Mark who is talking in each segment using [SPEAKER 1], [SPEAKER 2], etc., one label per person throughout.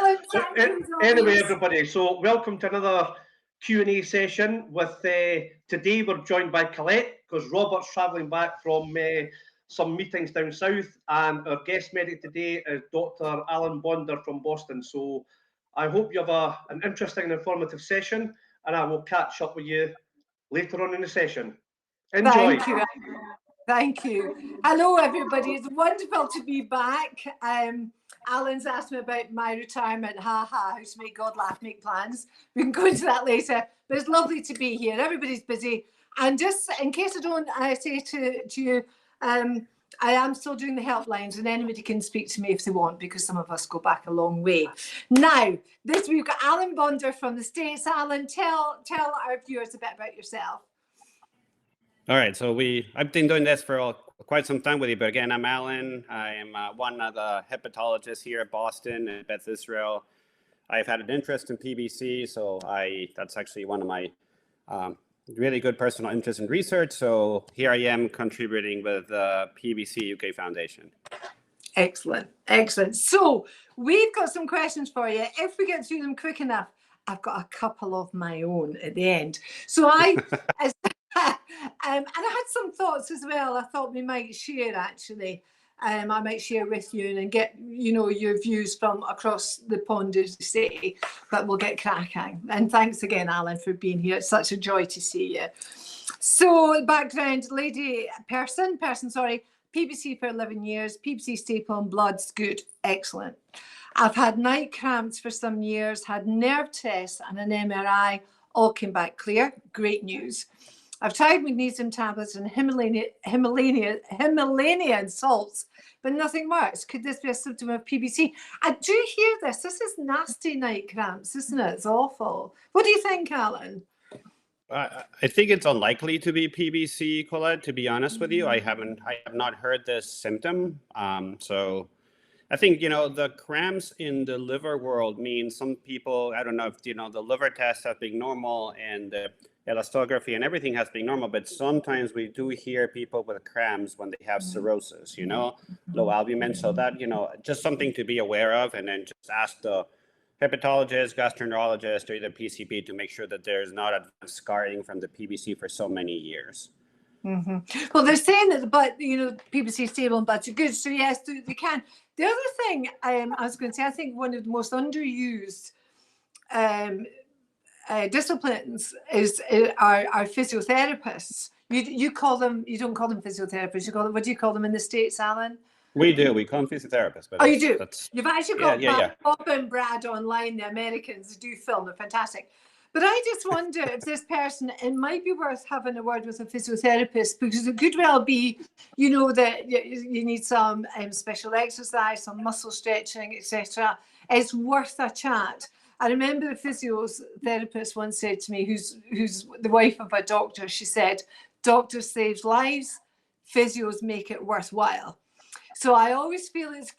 [SPEAKER 1] Alan, thank you as always.
[SPEAKER 2] Anyway, everybody, so welcome to another Q&A session. With today, we're joined by Collette because Robert's travelling back from some meetings down south, and our guest medic today is Dr. Alan Bonder from Boston. So I hope you have an interesting and informative session, and I will catch up with you later on in the session. Enjoy.
[SPEAKER 1] Thank you. Thank you. Hello, everybody. It's wonderful to be back. Alan's asked me about my retirement. Ha ha, how to make God laugh, make plans. We can go into that later. But it's lovely to be here. Everybody's busy. And just in case I don't say to you, I am still doing the helplines, and anybody can speak to me if they want, because some of us go back a long way. Now, we've got Alan Bonder from the States. Alan, tell our viewers a bit about yourself.
[SPEAKER 3] All right, so I've been doing this for quite some time with you, but again, I'm Alan. I am one of the hepatologists here at Boston and Beth Israel. I've had an interest in PBC, so that's actually one of my really good personal interest in research. So here I am contributing with the PBC UK Foundation.
[SPEAKER 1] Excellent, excellent. So we've got some questions for you. If we get through them quick enough, I've got a couple of my own at the end. So and I had some thoughts as well. I thought we might share, actually. I might share with you and get, your views from across the pond, as you say, but we'll get cracking. And thanks again, Alan, for being here. It's such a joy to see you. So background, PBC for 11 years, PBC staple and blood's good. Excellent. I've had night cramps for some years, had nerve tests and an MRI, all came back clear. Great news. I've tried magnesium tablets and Himalayan salts, but nothing works. Could this be a symptom of PBC? I do hear this. This is nasty night cramps, isn't it? It's awful. What do you think, Alan?
[SPEAKER 3] I think it's unlikely to be PBC, Collette, to be honest with you. I have not heard this symptom. So I think, the cramps in the liver world mean some people, I don't know if, the liver tests have been normal and the elastography and everything has been normal, but sometimes we do hear people with cramps when they have cirrhosis, low albumin. So that, just something to be aware of, and then just ask the hepatologist, gastroenterologist, or either PCP to make sure that there's not advanced scarring from the PBC for so many years.
[SPEAKER 1] Mm-hmm. Well, they're saying that, but PBC stable and blood's good, so yes, they can. The other thing I was going to say, I think one of the most underused disciplines are physiotherapists. You call them, you don't call them physiotherapists. What do you call them in the States, Alan?
[SPEAKER 3] We do. We call them physiotherapists. But
[SPEAKER 1] you do. You've actually got Bob and Brad online. The Americans do film. They're fantastic. But I just wonder if this person, it might be worth having a word with a physiotherapist, because it could well be, that you need some special exercise, some muscle stretching, etc. It's worth a chat. I remember the physiotherapist once said to me, who's the wife of a doctor, she said, doctors save lives, physios make it worthwhile. So I always feel it's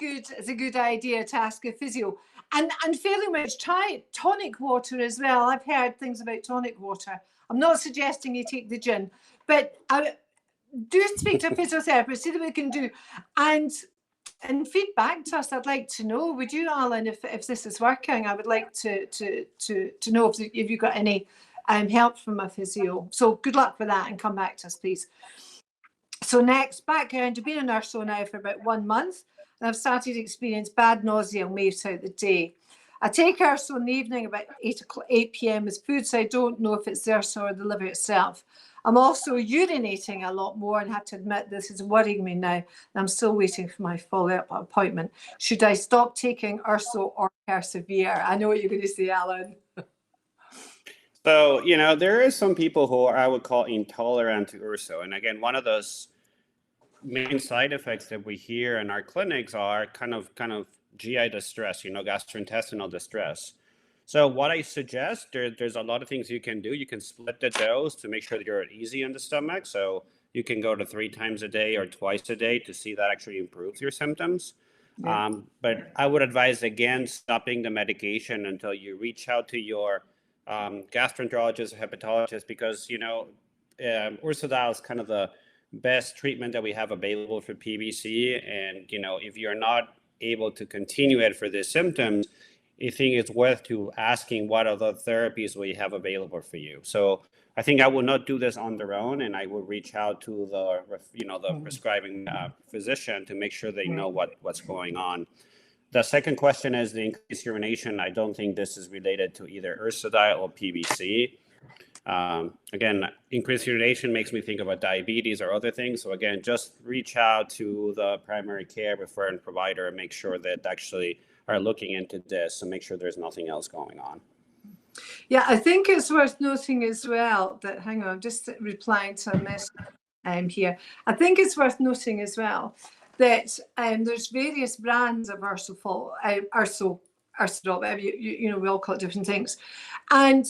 [SPEAKER 1] a good idea to ask a physio. And failing which, try tonic water as well. I've heard things about tonic water. I'm not suggesting you take the gin, but do speak to a physiotherapist, see what we can do. And feedback to us. I'd like to know, would you, Alan, if this is working? I would like to know if you've got any help from a physio. So good luck with that, and come back to us, please. So next, background, I've been a nurse now for about 1 month, and I've started to experience bad nausea and waves throughout the day. I take urso in the evening about 8 p.m. as food, so I don't know if it's the urso or the liver itself. I'm also urinating a lot more, and have to admit this is worrying me now, and I'm still waiting for my follow-up appointment. Should I stop taking urso or persevere? I know what you're going to say, Alan.
[SPEAKER 3] So, there is some people who I would call intolerant to urso. And again, one of those main side effects that we hear in our clinics are kind of GI distress, gastrointestinal distress. So what I suggest, there's a lot of things you can do. You can split the dose to make sure that you're easy on the stomach. So you can go to 3 times a day or twice a day to see that actually improves your symptoms. Yeah. But I would advise against stopping the medication until you reach out to your gastroenterologist or hepatologist, because Ursodiol is kind of the best treatment that we have available for PBC. And if you're not able to continue it for the symptoms, I think it's worth to asking what other therapies we have available for you. So I think I will not do this on their own, and I will reach out to the prescribing physician to make sure they know what's going on. The second question is the increased urination. I don't think this is related to either ursodiol or PBC. Again, increased urination makes me think about diabetes or other things. So again, just reach out to the primary care referring provider and make sure that actually are looking into this and make sure there's nothing else going on.
[SPEAKER 1] Yeah, I think it's worth noting as well that, hang on, I'm just replying to a message here. I think it's worth noting as well that there's various brands of ursodiol, you know, we all call it different things. And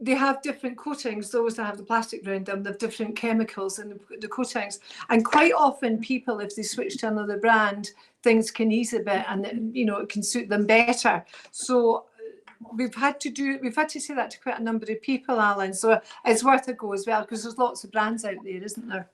[SPEAKER 1] they have different coatings. Those that have the plastic around them, they have different chemicals in the coatings. And quite often people, if they switch to another brand, things can ease a bit and, you know, it can suit them better. So we've had to say that to quite a number of people, Alan. So it's worth a go as well, because there's lots of brands out there, isn't there?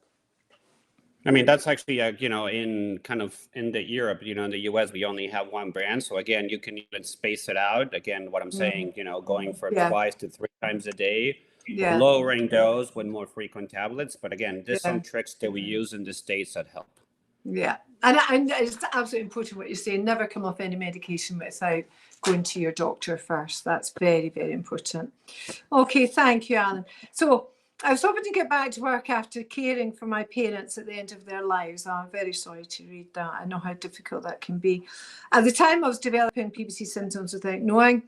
[SPEAKER 3] I mean, that's actually, you know, in the Europe, you know, in the US, we only have one brand. So again, you can even space it out. Again, what I'm saying, you know, going from 2 to 3 times a day, lowering dose with more frequent tablets. But again, there's some tricks that we use in the States that help.
[SPEAKER 1] Yeah, and it's absolutely important what you're saying. Never come off any medication without going to your doctor first. That's very, very important. Okay, thank you, Alan. So I was hoping to get back to work after caring for my parents at the end of their lives. I'm very sorry to read that. I know how difficult that can be. At the time, I was developing PBC symptoms without knowing.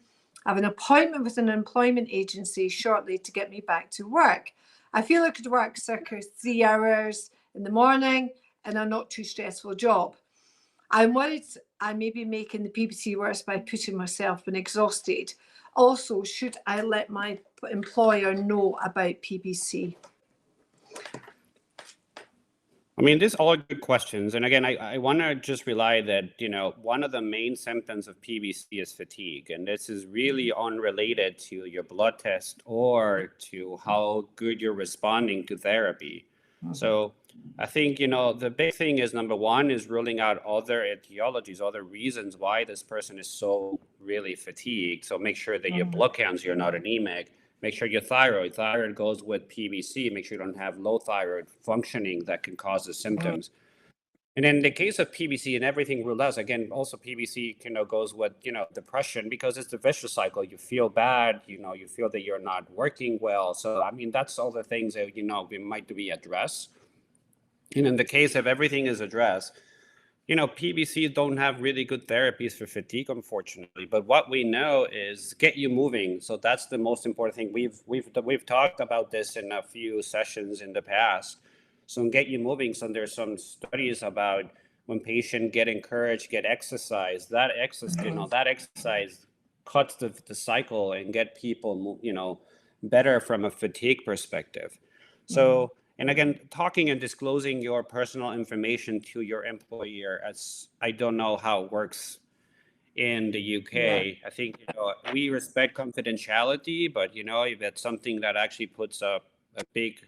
[SPEAKER 1] I have an appointment with an employment agency shortly to get me back to work. I feel I could work circa 3 hours in the morning in a not too stressful job. I'm worried I may be making the PBC worse by putting myself in exhausted. Also, should I let my employer know about PBC?
[SPEAKER 3] I mean, these are all good questions. And again, I want to just rely that, you know, one of the main symptoms of PBC is fatigue. And this is really unrelated to your blood test or to how good you're responding to therapy. So I think, you know, the big thing is, number one, is ruling out other etiologies, other reasons why this person is so really fatigued. So make sure that your blood counts, you're not anemic. Make sure your thyroid goes with PBC. Make sure you don't have low thyroid functioning that can cause the symptoms. And in the case of PBC and everything ruled out, again, also PBC, you know, goes with, you know, depression, because it's the vicious cycle. You feel bad, you know, you feel that you're not working well. So, I mean, that's all the things that, you know, we might be addressed. And in the case of everything is addressed, you know, PBC don't have really good therapies for fatigue, unfortunately. But what we know is get you moving. So that's the most important thing. We've talked about this in a few sessions in the past. So get you moving. So there's some studies about when patients get encouraged, get exercise. That exercise, you know, that exercise cuts the cycle and get people, you know, better from a fatigue perspective. So. And again, talking and disclosing your personal information to your employer, as I don't know how it works in the UK. I think, you know, we respect confidentiality, but, you know, if it's something that actually puts a big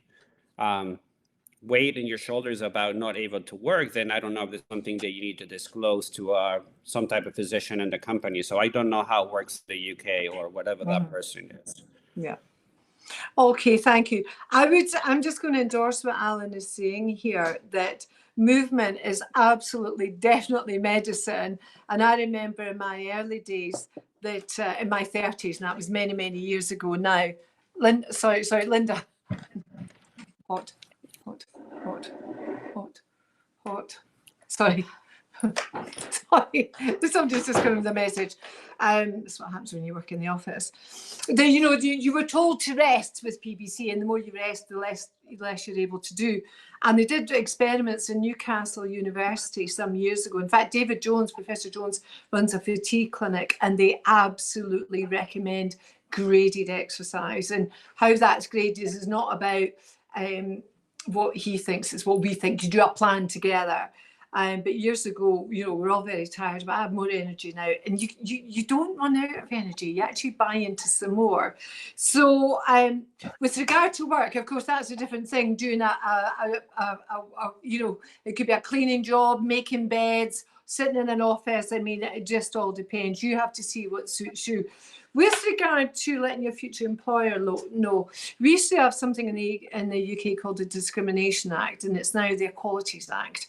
[SPEAKER 3] weight in your shoulders about not able to work, then I don't know if it's something that you need to disclose to some type of physician in the company. So I don't know how it works in the UK or whatever that person is.
[SPEAKER 1] Yeah. Okay, thank you. I'm just going to endorse what Alan is saying here, that movement is absolutely, definitely medicine. And I remember in my early days that in my 30s, and that was many, many years ago now. Linda. Hot. Sorry. Sorry, somebody's just given the message. That's what happens when you work in the office. You know, you were told to rest with PBC, and the more you rest, the less you're able to do. And they did experiments in Newcastle University some years ago. In fact, Professor Jones, runs a fatigue clinic, and they absolutely recommend graded exercise. And how that's graded is not about what he thinks, it's what we think. You do a plan together. But years ago, we're all very tired, but I have more energy now. And you don't run out of energy. You actually buy into some more. So with regard to work, of course, that's a different thing. Doing it could be a cleaning job, making beds, sitting in an office. I mean, it just all depends. You have to see what suits you. With regard to letting your future employer know, we used to have something in the UK called the Discrimination Act, and it's now the Equalities Act.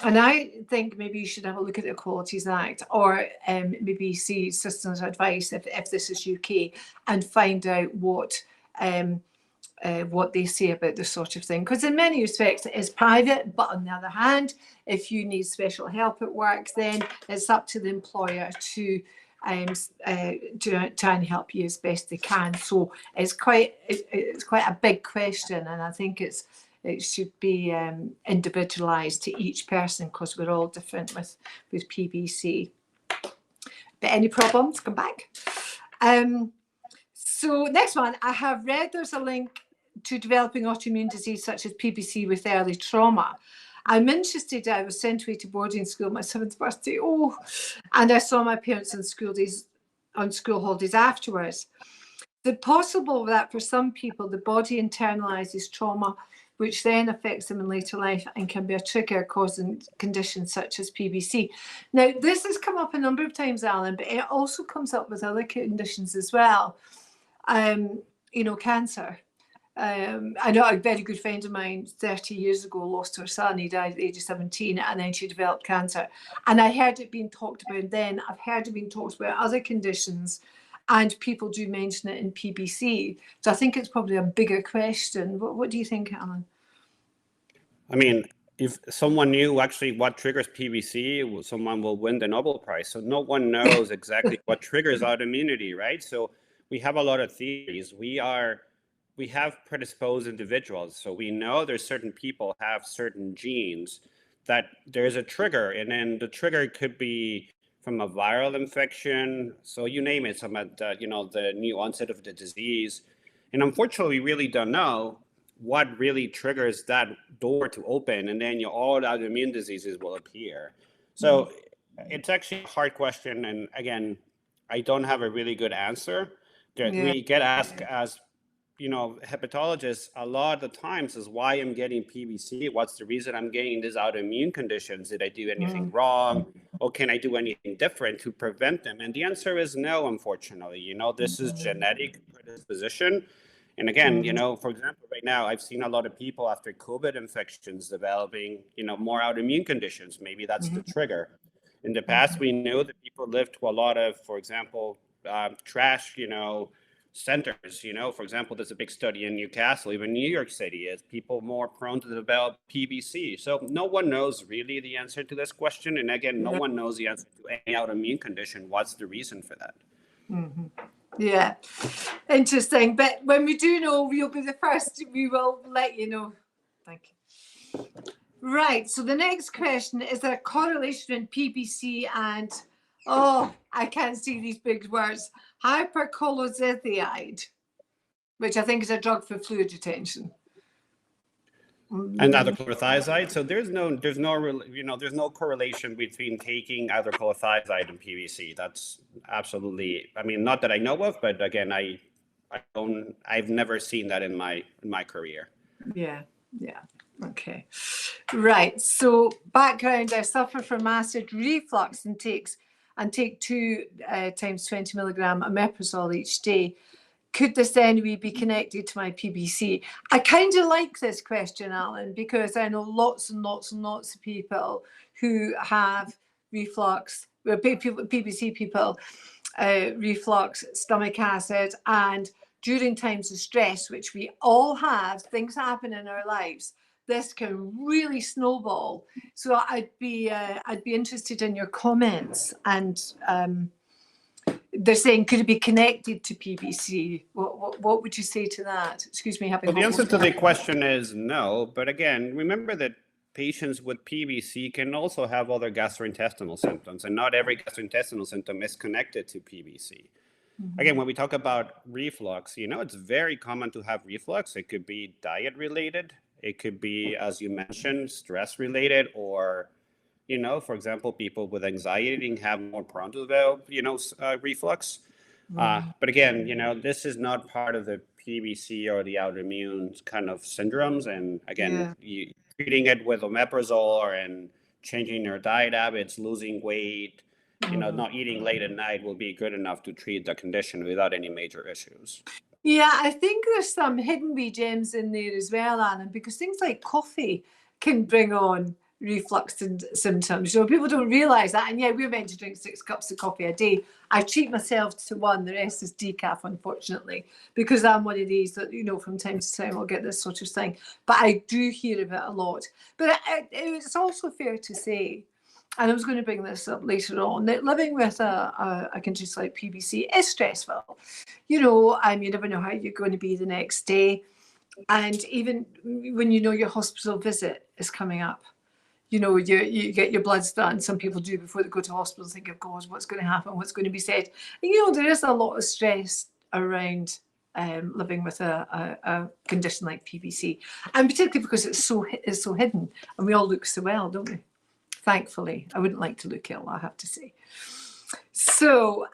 [SPEAKER 1] And I think maybe you should have a look at the Equalities Act, or maybe see Systems Advice if this is UK, and find out what they say about this sort of thing. Because in many respects it is private, but on the other hand, if you need special help at work, then it's up to the employer to try and help you as best they can. So it's quite a big question, and I think it should be individualised to each person, because we're all different with PBC. But any problems, come back. So next one, I have read there's a link to developing autoimmune disease such as PBC with early trauma. I'm interested. I was sent away to boarding school my 7th birthday. And I saw my parents on school holidays afterwards. Is it possible that for some people the body internalises trauma, which then affects them in later life and can be a trigger causing conditions such as PBC? Now, this has come up a number of times, Alan, but it also comes up with other conditions as well. Cancer. I know a very good friend of mine 30 years ago lost her son. He died at the age of 17, and then she developed cancer. And I heard it being talked about then. I've heard it being talked about other conditions, and people do mention it in PBC. So I think it's probably a bigger question. What do you think, Alan?
[SPEAKER 3] I mean, if someone knew actually what triggers PBC, someone will win the Nobel Prize. So no one knows exactly what triggers autoimmunity, right? So we have a lot of theories. We have predisposed individuals. So we know there's certain people have certain genes that there's a trigger, and then the trigger could be from a viral infection. So you name it, the new onset of the disease. And unfortunately, we really don't know what really triggers that door to open, and then all the autoimmune diseases will appear. So it's actually a hard question. And again, I don't have a really good answer. We get asked as hepatologists a lot of the times is why I'm getting PBC. What's the reason I'm getting these autoimmune conditions? Did I do anything wrong? Or can I do anything different to prevent them? And the answer is no, unfortunately. This is genetic predisposition. And again, for example, right now, I've seen a lot of people after COVID infections developing, more autoimmune conditions. Maybe that's the trigger. In the past, we knew that people lived to a lot of, for example, trash, centers. For example, there's a big study in Newcastle, even New York City, is people more prone to develop PBC. So no one knows really the answer to this question. And again, no one knows the answer to any autoimmune condition. What's the reason for that?
[SPEAKER 1] Yeah, interesting. But when we do know, you'll be the first. We will let you know. Thank you. Right. So the next question is there a correlation in PBC and, I can't see these big words, hypercholesethide, which I think is a drug for fluid retention.
[SPEAKER 3] And hydrochlorothiazide. So there's no correlation between taking hydrochlorothiazide and PBC. That's absolutely, not that I know of, but again, I've never seen that in my career.
[SPEAKER 1] Yeah. Okay. Right. So background, I suffer from acid reflux and take 2 times 20 milligram omeprazole each day. Could this anyway be connected to my PBC? I kind of like this question, Alan, because I know lots and lots and lots of people who have reflux, PBC people, reflux, stomach acid, and during times of stress, which we all have, things happen in our lives. This can really snowball. So I'd be interested in your comments. And they're saying, could it be connected to PBC? What would you say to that? Excuse me.
[SPEAKER 3] Well, the answer to the question is no. But again, remember that patients with PBC can also have other gastrointestinal symptoms, and not every gastrointestinal symptom is connected to PBC. Again, when we talk about reflux, it's very common to have reflux. It could be diet related. It could be, as you mentioned, stress related, or For example, people with anxiety have more prone to develop, reflux. But again, this is not part of the PBC or the autoimmune kind of syndromes. And again, treating it with omeprazole and changing your diet habits, losing weight, not eating late at night will be good enough to treat the condition without any major issues.
[SPEAKER 1] Yeah, I think there's some hidden wee gems in there as well, Anna, because things like coffee can bring on reflux symptoms. People don't realise that. And yeah, we're meant to drink 6 cups of coffee a day. I treat myself to 1. The rest is decaf, unfortunately, because I'm one of these that, from time to time I'll get this sort of thing. But I do hear of it a lot. But it's also fair to say, and I was going to bring this up later on, that living with a condition like PBC is stressful. You never know how you're going to be the next day. And even when your hospital visit is coming up, you get your bloods done. Some people do before they go to hospital, think of, God, what's going to happen, what's going to be said. And, there is a lot of stress around living with a condition like PBC. And particularly because it's so hidden and we all look so well, don't we? Thankfully, I wouldn't like to look ill, I have to say. So,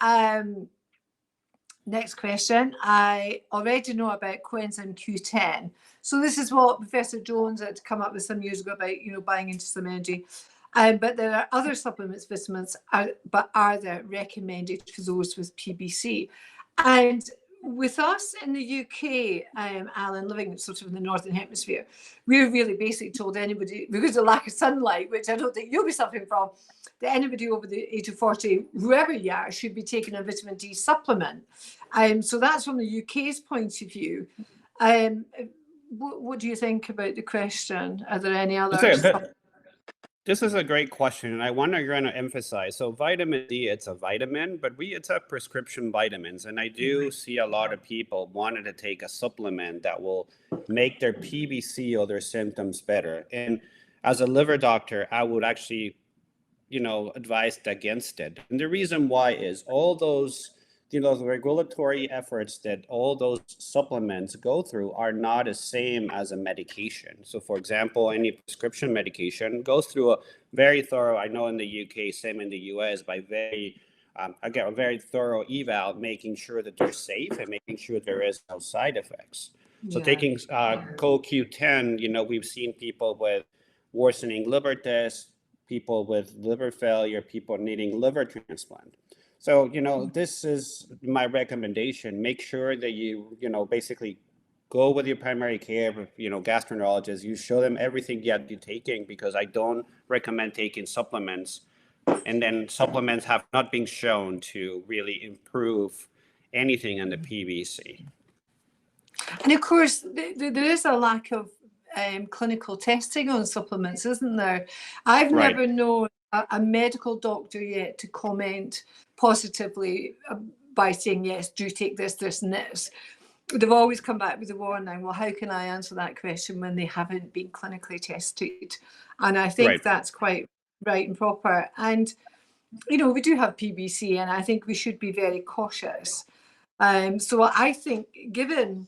[SPEAKER 1] next question. I already know about coenzyme Q10. So this is what Professor Jones had come up with some years ago about, buying into some energy. But there are other supplements, vitamins, but are there recommended for those with PBC? And with us in the UK, Alan, living sort of in the Northern Hemisphere, we're really basically told anybody, because of lack of sunlight, which I don't think you'll be suffering from, that anybody over the age of 40, whoever you are, should be taking a vitamin D supplement. So that's from the UK's point of view. What do you think about the question? Are there any others?
[SPEAKER 3] This is a great question, and I want to emphasize. So vitamin D, it's a vitamin, but it's a prescription vitamins, and I do see a lot of people wanting to take a supplement that will make their PBC or their symptoms better. And as a liver doctor, I would actually, advise against it. And the reason why is all those, the regulatory efforts that all those supplements go through are not the same as a medication. So for example, any prescription medication goes through a very thorough, I know in the UK, same in the US, by a very thorough eval, making sure that they're safe and making sure there is no side effects. So taking CoQ10, we've seen people with worsening liver tests, people with liver failure, people needing liver transplant. So, this is my recommendation. Make sure that you, basically go with your primary care, gastroenterologist. You show them everything you're taking, because I don't recommend taking supplements. And then supplements have not been shown to really improve anything in the PBC.
[SPEAKER 1] And of course, there is a lack of clinical testing on supplements, isn't there? I've never known a medical doctor yet to comment positively by saying, yes, do take this, this, and this. They've always come back with a warning. Well, how can I answer that question when they haven't been clinically tested? And I think that's quite right and proper. And, we do have PBC, and I think we should be very cautious. So I think, given,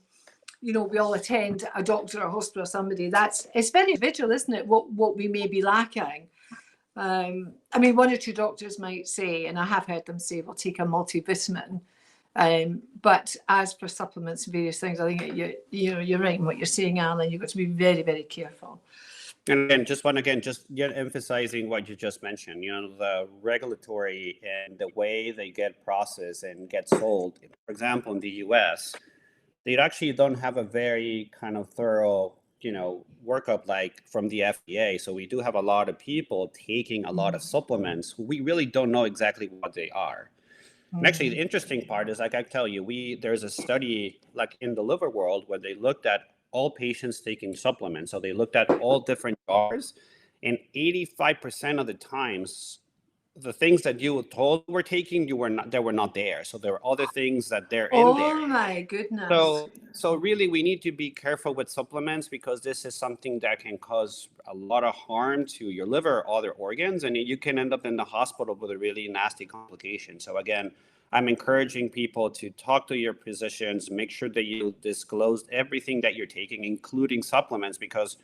[SPEAKER 1] we all attend a doctor or hospital or somebody, it's very individual, isn't it, what we may be lacking. One or two doctors might say, and I have heard them say, we'll take a multivitamin. But as for supplements and various things, I think you're right in what you're saying, Alan. You've got to be very, very careful.
[SPEAKER 3] And again, just emphasizing what you just mentioned, the regulatory and the way they get processed and get sold. For example, in the US, they actually don't have a very kind of thorough workup like from the FDA. So we do have a lot of people taking a lot of supplements who we really don't know exactly what they are. And actually, the interesting part is, like I tell you, there's a study like in the liver world where they looked at all patients taking supplements. So they looked at all different jars, and 85% of the times, the things that you were told were taking, they were not there. So there were other things that they're in there.
[SPEAKER 1] Oh my goodness.
[SPEAKER 3] So really we need to be careful with supplements, because this is something that can cause a lot of harm to your liver or other organs, and you can end up in the hospital with a really nasty complication. So again, I'm encouraging people to talk to your physicians, make sure that you disclose everything that you're taking, including supplements, because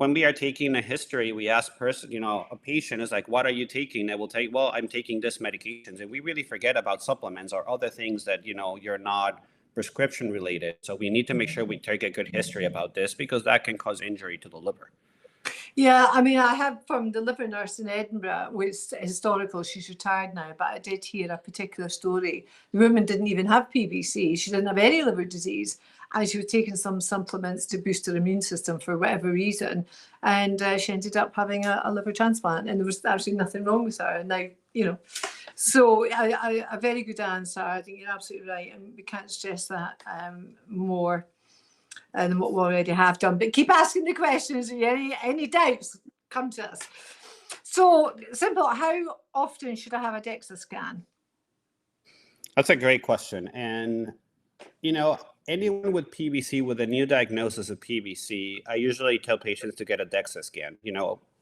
[SPEAKER 3] when we are taking a history, we ask a patient is like, what are you taking? They will take, well, I'm taking this medications. And we really forget about supplements or other things that, you're not prescription related. So we need to make sure we take a good history about this, because that can cause injury to the liver.
[SPEAKER 1] Yeah, I mean, I have from the liver nurse in Edinburgh, which is historical, she's retired now, but I did hear a particular story. The woman didn't even have PBC. She didn't have any liver disease. And she was taking some supplements to boost her immune system for whatever reason. And she ended up having a liver transplant. And there was absolutely nothing wrong with her. And now, so a very good answer. I think you're absolutely right. And we can't stress that more than what we already have done. But keep asking the questions. Any doubts, come to us. So simple, how often should I have a DEXA scan?
[SPEAKER 3] That's a great question. And, anyone with PBC, with a new diagnosis of PBC, I usually tell patients to get a DEXA scan.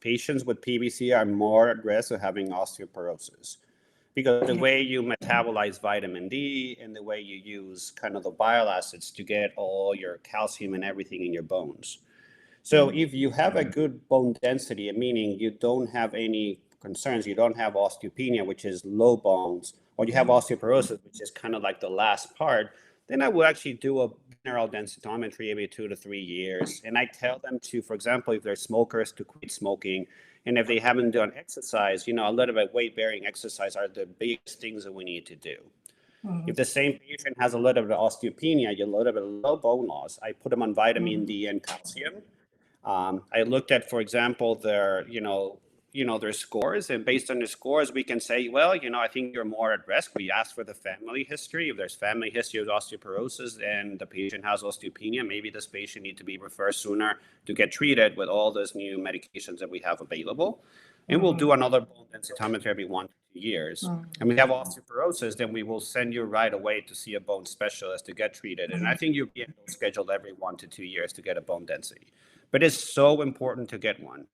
[SPEAKER 3] Patients with PBC are more at risk of having osteoporosis, because the way you metabolize vitamin D and the way you use kind of the bile acids to get all your calcium and everything in your bones. So if you have a good bone density, meaning you don't have any concerns, you don't have osteopenia, which is low bones, or you have osteoporosis, which is kind of like the last part, then I will actually do a mineral densitometry every 2 to 3 years. And I tell them to, for example, if they're smokers, to quit smoking. And if they haven't done exercise, a little bit weight-bearing exercise are the biggest things that we need to do. If the same patient has a little bit of osteopenia, a little bit of low bone loss, I put them on vitamin D and calcium. I looked at, for example, their scores, and based on the scores, we can say, well, I think you're more at risk. We ask for the family history. If there's family history of osteoporosis and the patient has osteopenia, maybe this patient needs to be referred sooner to get treated with all those new medications that we have available. And we'll do another bone densitometry every 1 to 2 years. And we have osteoporosis, then we will send you right away to see a bone specialist to get treated. And I think you'll be scheduled every 1 to 2 years to get a bone density. But it's so important to get one.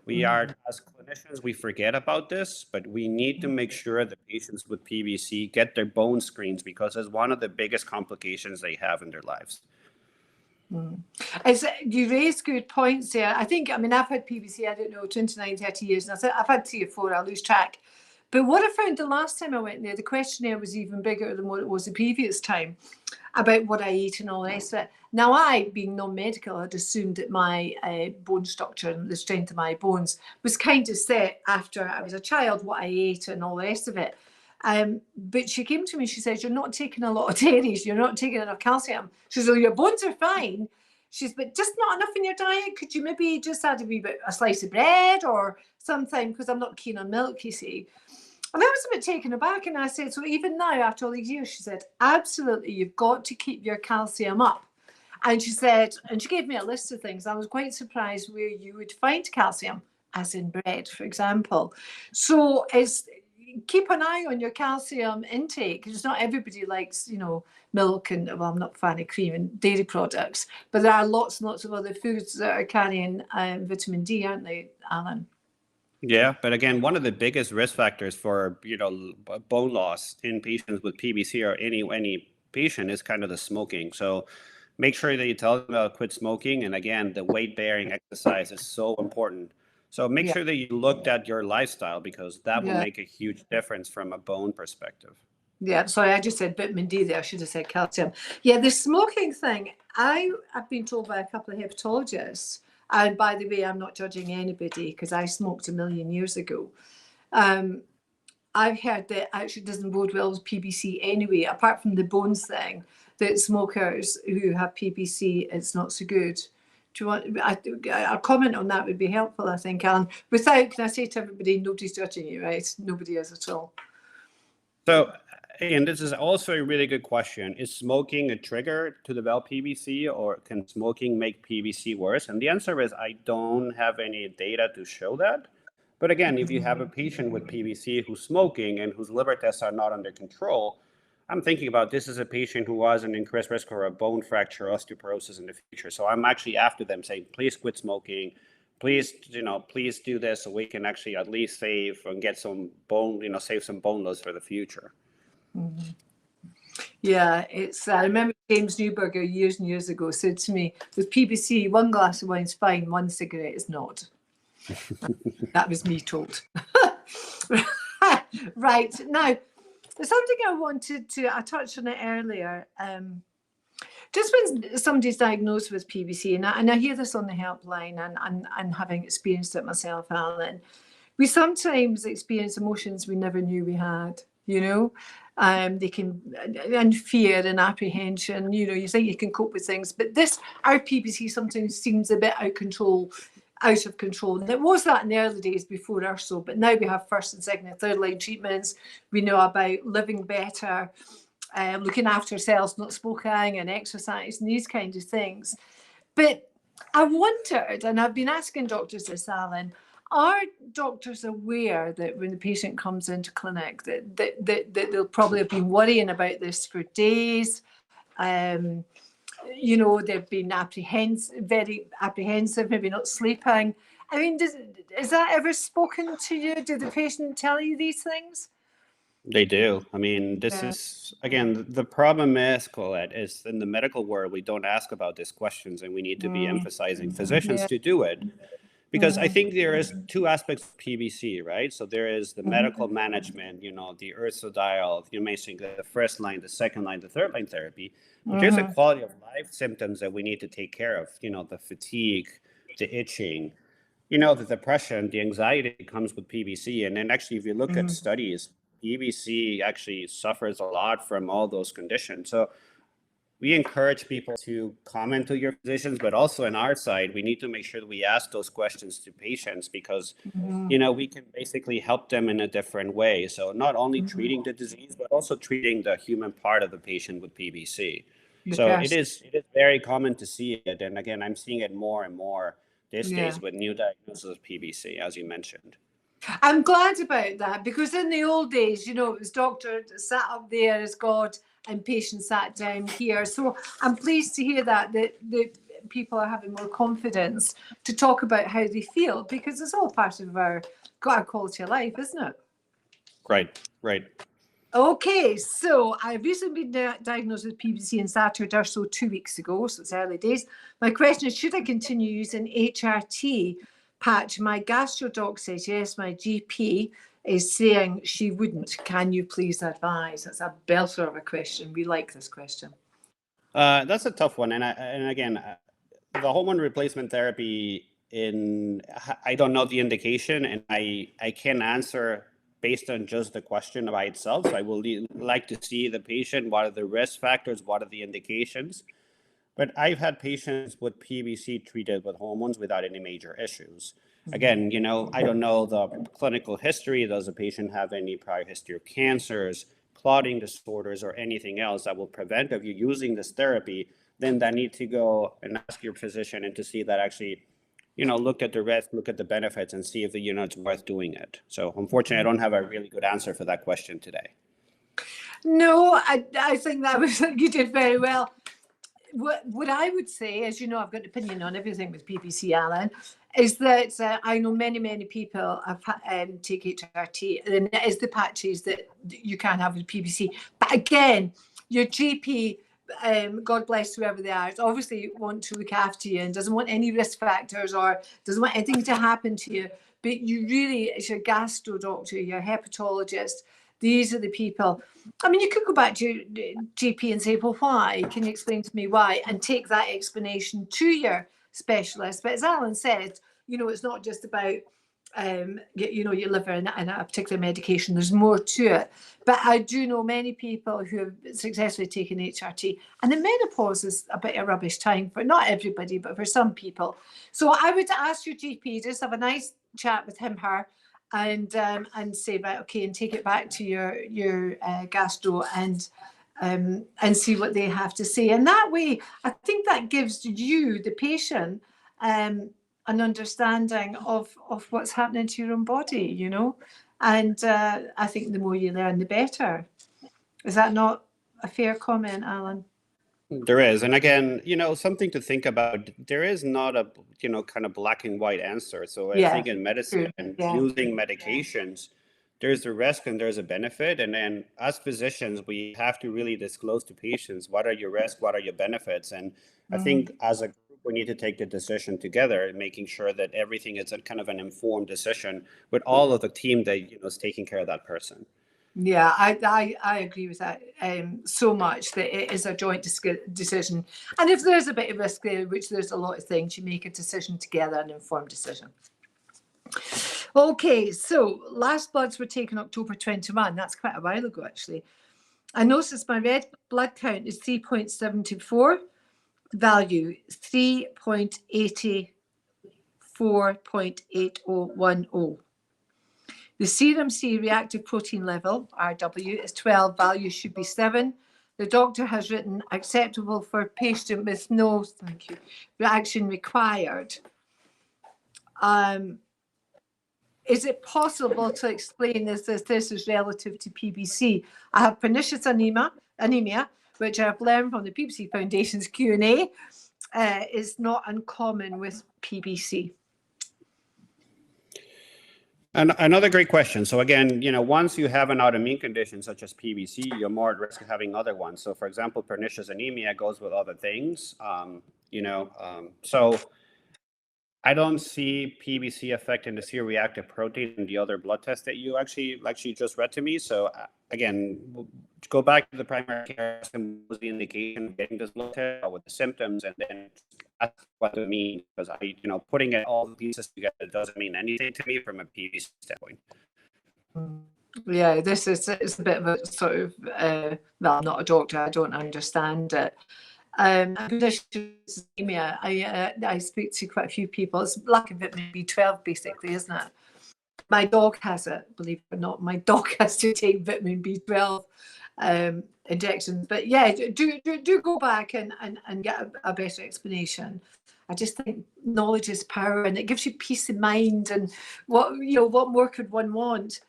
[SPEAKER 3] We are, as clinicians, we forget about this, but we need to make sure that patients with PBC get their bone screens, because it's one of the biggest complications they have in their lives.
[SPEAKER 1] You raised good points there. I've had PBC, 29, 30 years, and I've had 3 or 4, I lose track. But what I found the last time I went there, the questionnaire was even bigger than what it was the previous time, about what I eat and all the rest of it. Now, I, being non-medical, had assumed that my bone structure and the strength of my bones was kind of set after I was a child, what I ate and all the rest of it. But she came to me, she said, you're not taking a lot of dairies, you're not taking enough calcium. She said, well, your bones are fine. She said, but just not enough in your diet. Could you maybe just add a slice of bread or something? Because I'm not keen on milk, you see. And I was a bit taken aback, and I said, so even now, after all these years, she said, absolutely, you've got to keep your calcium up. And she said, and she gave me a list of things. I was quite surprised where you would find calcium, as in bread, for example. So keep an eye on your calcium intake, because not everybody likes, milk and, well, I'm not a fan of cream and dairy products, but there are lots and lots of other foods that are carrying vitamin D, aren't they, Alan?
[SPEAKER 3] Yeah, but again, one of the biggest risk factors for bone loss in patients with PBC or any patient is kind of the smoking. So make sure that you tell them about quit smoking. And again, the weight-bearing exercise is so important. So make sure that you looked at your lifestyle, because that will make a huge difference from a bone perspective. Yeah,
[SPEAKER 1] sorry, I just said vitamin D there. I should have said calcium. Yeah, the smoking thing, I've been told by a couple of hepatologists, and by the way, I'm not judging anybody because I smoked 1 million years ago. I've heard that actually doesn't bode well with PBC anyway, apart from the bones thing, that smokers who have PBC, it's not so good. Do you want a comment on that would be helpful, I think, Alan. Can I say to everybody, nobody's judging you, right? Nobody is at all.
[SPEAKER 3] So, and this is also a really good question. Is smoking a trigger to develop PBC, or can smoking make PBC worse? And the answer is, I don't have any data to show that. But again, if you have a patient with PBC who's smoking and whose liver tests are not under control, I'm thinking about this as a patient who has an increased risk for a bone fracture, osteoporosis in the future. So I'm actually after them saying, please quit smoking. Please, please do this so we can actually at least save and get some bone, save some bone loss for the future.
[SPEAKER 1] Yeah, it's. I remember James Newberger years and years ago said to me, with PBC, one glass of wine's fine, one cigarette is not. That was me told. Right, now, there's something I wanted to, I touched on it earlier. Just when somebody's diagnosed with PBC, and I hear this on the helpline, and having experienced it myself, Alan, we sometimes experience emotions we never knew we had, you know. They can, and fear and apprehension, you know, you think you can cope with things, but our PBC sometimes seems a bit out of control. And it was that in the early days before URSO, but now we have first and second and third line treatments. We know about living better, looking after ourselves, not smoking and exercise and these kinds of things. But I wondered, and I've been asking doctors this, Alan, are doctors aware that when the patient comes into clinic that they'll probably have been worrying about this for days? You know, they've been very apprehensive, maybe not sleeping. I mean, is that ever spoken to you? Did the patient tell you these things?
[SPEAKER 3] They do. I mean, this is, again, the problem is, Collette, is in the medical world, we don't ask about these questions, and we need to be emphasizing physicians to do it. Because I think there is two aspects of PBC, right? So there is the medical management, you know, the ursodiol, you may think the first line, the second line, the third line therapy. But there's a quality of life symptoms that we need to take care of, you know, the fatigue, the itching, you know, the depression, the anxiety that comes with PBC. And then actually, if you look at studies, PBC actually suffers a lot from all those conditions. So we encourage people to comment to your physicians, but also on our side, we need to make sure that we ask those questions to patients because, you know, we can basically help them in a different way. So not only treating the disease, but also treating the human part of the patient with PBC. So it is very common to see it. And again, I'm seeing it more and more these days with new diagnoses of PBC, as you mentioned.
[SPEAKER 1] I'm glad about that, because in the old days, you know, it was doctor sat up there as God and patient sat down here. So I'm pleased to hear that the people are having more confidence to talk about how they feel, because it's all part of our quality of life, isn't it?
[SPEAKER 3] Right.
[SPEAKER 1] Okay, so I've recently been diagnosed with PBC and started URSO 2 weeks ago, so it's early days. My question is, should I continue using HRT patch? My gastro doc says yes, my GP is saying she wouldn't. Can you please advise? That's a belter of a question. We like this question.
[SPEAKER 3] That's a tough one. And again, the hormone replacement therapy, I don't know the indication, and I can't answer based on just the question by itself. So I will like to see the patient, what are the risk factors, what are the indications. But I've had patients with PBC treated with hormones without any major issues. Again, you know, I don't know the clinical history. Does the patient have any prior history of cancers, clotting disorders, or anything else that will prevent of you using this therapy? Then I need to go and ask your physician and to see that actually, you know, look at the risk, look at the benefits, and see if the it's worth doing it. So unfortunately, I don't have a really good answer for that question today.
[SPEAKER 1] No, I think that was, you did very well. What I would say, as you know, I've got an opinion on everything with PBC, Alan, is that I know many people have take HRT, and it is the patches that you can have with PBC. But again, your GP, God bless whoever they are, obviously want to look after you and doesn't want any risk factors or doesn't want anything to happen to you. But you really, it's your gastro doctor, your hepatologist. These are the people. I mean, you could go back to your GP and say, well, why? Can you explain to me why? And take that explanation to your specialist. But as Alan said, you know, it's not just about, you know, your liver and a particular medication. There's more to it. But I do know many people who have successfully taken HRT. And the menopause is a bit of rubbish time for not everybody, but for some people. So I would ask your GP, just have a nice chat with him, her, and say, right, okay, and take it back to your gastro and see what they have to say. And that way, I think that gives you, the patient, an understanding of what's happening to your own body, you know. And I think the more you learn, the better. Is that not a fair comment, Alan?
[SPEAKER 3] There is. And again, you know, something to think about. There is not a, you know, kind of black and white answer. So I think in medicine and using medications, there's a risk and there's a benefit. And then as physicians, we have to really disclose to patients, what are your risks, what are your benefits? And I think as a group, we need to take the decision together, making sure that everything is a kind of an informed decision with all of the team that is taking care of that person.
[SPEAKER 1] Yeah, I agree with that so much, that it is a joint decision. And if there's a bit of risk there, which there's a lot of things, you make a decision together, an informed decision. Okay, so last bloods were taken October 21. That's quite a while ago, actually. I noticed my red blood count is 3.74, value 3.84.8010. The serum C reactive protein level, RW, is 12, value should be 7. The doctor has written acceptable for patient with no, thank you, reaction required. Is it possible to explain this as this is relative to PBC? I have pernicious anemia, which I've learned from the PBC Foundation's Q&A, is not uncommon with PBC.
[SPEAKER 3] And another great question. So again, once you have an autoimmune condition such as PBC, you're more at risk of having other ones. So for example, pernicious anemia goes with other things, so I don't see PBC affecting the C-reactive protein in the other blood tests that you actually just read to me. So again, we'll go back to the primary care, was the indication of getting this blood test with the symptoms, and then ask what it means, because putting all the pieces together doesn't mean anything to me from a PBC standpoint.
[SPEAKER 1] Yeah, this is a bit of a sort of, well, I'm not a doctor, I don't understand it. Anemia, I speak to quite a few people. It's lack of vitamin B12, basically, isn't it? My dog has it, believe it or not. My dog has to take vitamin B12 injections. But yeah, do go back and get a better explanation. I just think knowledge is power, and it gives you peace of mind. And what more could one want?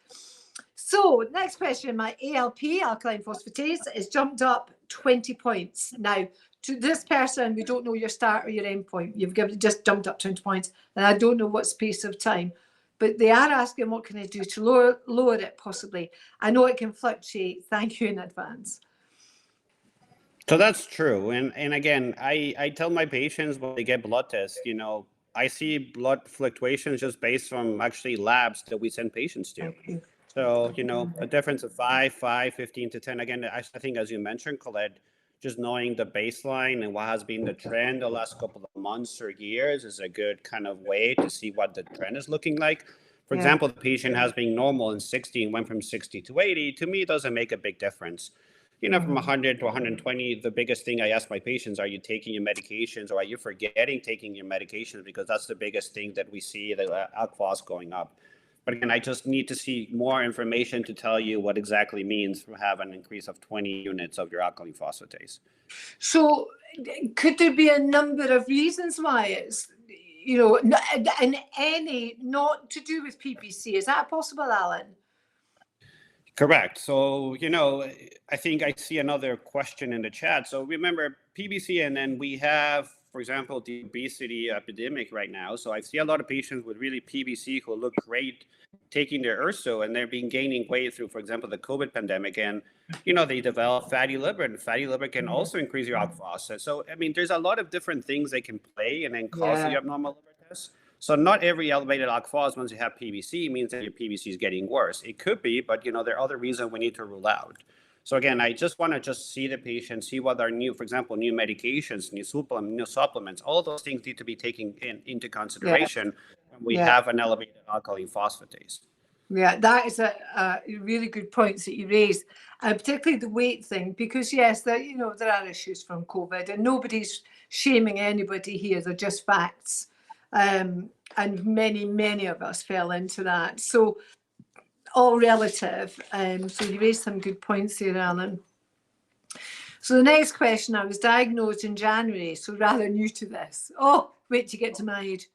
[SPEAKER 1] So next question, my ALP, alkaline phosphatase, is jumped up 20 points. Now, to this person, we don't know your start or your end point. You've just jumped up 20 points, and I don't know what space of time. But they are asking, what can I do to lower it possibly? I know it can fluctuate. Thank you in advance.
[SPEAKER 3] So that's true. And again, I tell my patients when they get blood tests, I see blood fluctuations just based on actually labs that we send patients to. So, a difference of 5, 15 to 10. Again, I think, as you mentioned, Collette, just knowing the baseline and what has been the trend the last couple of months or years is a good kind of way to see what the trend is looking like. For example, the patient has been normal in 60 and went from 60 to 80. To me, it doesn't make a big difference. From 100 to 120, the biggest thing I ask my patients, are you taking your medications, or are you forgetting taking your medications? Because that's the biggest thing that we see, the alk phos going up. But again, I just need to see more information to tell you what exactly means to have an increase of 20 units of your alkaline phosphatase.
[SPEAKER 1] So could there be a number of reasons why it's, and any not to do with PBC? Is that possible, Alan?
[SPEAKER 3] Correct. So, I think I see another question in the chat. So remember PBC, and then we have, for example, the obesity epidemic right now. So I see a lot of patients with really PBC who look great taking their urso, and they've been gaining weight through, for example, the COVID pandemic. And, they develop fatty liver, and fatty liver can also increase your alk phos. So, there's a lot of different things they can play and then cause the abnormal liver tests. So not every elevated alk phos once you have PBC means that your PBC is getting worse. It could be, but there are other reasons we need to rule out. So again, I just want to see the patient, see what are new, for example, new medications, new supplements, all those things need to be taken into consideration when we have an elevated alkaline phosphatase.
[SPEAKER 1] Yeah, that is a really good points that you raised, particularly the weight thing, because yes, there are issues from COVID, and nobody's shaming anybody here. They're just facts. And many of us fell into that. So all relative. So you raised some good points there, Alan. So the next question, I was diagnosed in January, so rather new to this. Oh, wait till you get to my age.